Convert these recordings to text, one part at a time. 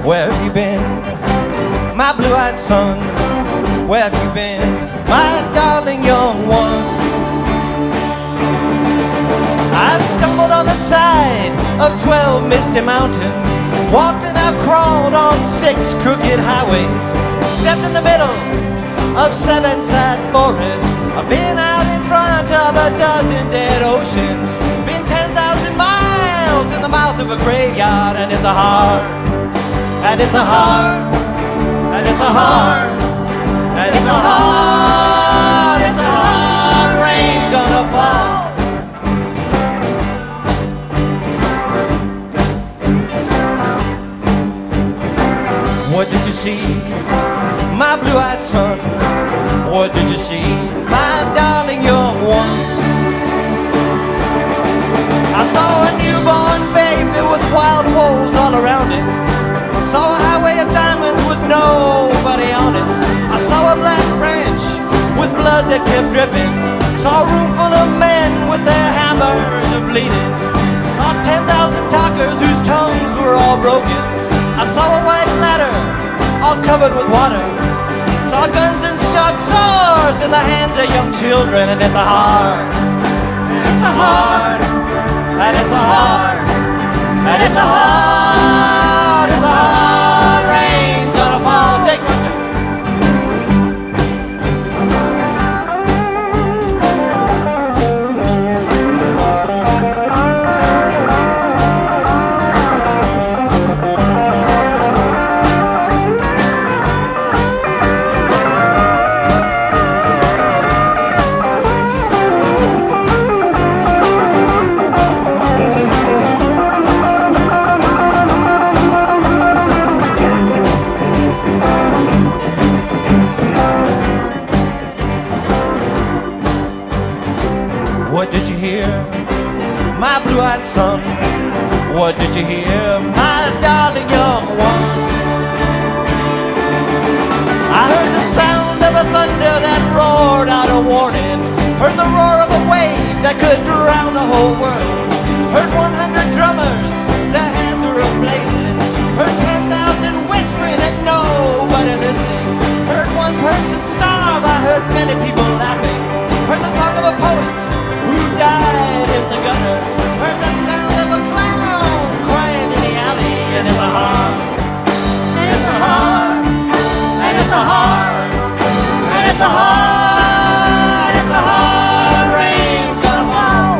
Where have you been, my blue-eyed son? Where have you been, my darling young one? I've stumbled on the side of 12 misty mountains, walked and I've crawled on 6 crooked highways, stepped in the middle of 7 sad forests. I've been out in front of a dozen dead oceans, been 10,000 miles in the mouth of a graveyard, and it's a hard, and it's a hard, and it's a hard, and it's a hard, it's a hard rain's gonna fall. What did you see, my blue-eyed son? What did you see, my darling young one? I saw a newborn baby with wild wolves all around it. I saw a highway of diamonds with nobody on it. I saw a black ranch with blood that kept dripping. Saw a room full of men with their hammers bleeding. Saw 10,000 talkers whose tongues were all broken. I saw a white ladder all covered with water. Saw guns and sharp swords in the hands of young children, and it's a hard, it's a hard, and it's a hard, and it's a hard, it's a hard rain's gonna fall. Take my time. What did you hear, my blue-eyed son? What did you hear, my darling young one? I heard the sound of a thunder that roared out a warning. Heard the roar of a wave that could drown the whole world. Heard 100 drummers, their hands were ablazing. Heard 10,000 whispering and nobody listening. Heard one person starve, I heard many people laughing. Heard the song of a poet who died in the gutter. Heard the sound of a clown crying in the alley, and it's a hard, and it's a hard, and it's a hard, and it's a hard, it's a hard rain's gonna fall.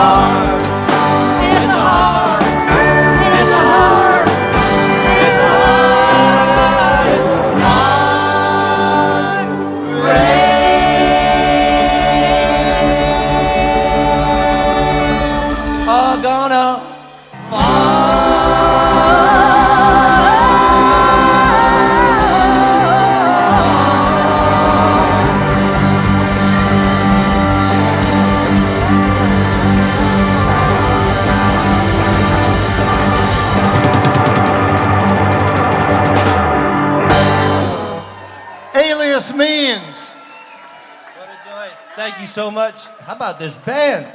hard, it's a hard, it's a hard, it's a hard, it's a hard rain. Are gonna Alias means. What a joy. Thank you so much. How about this band?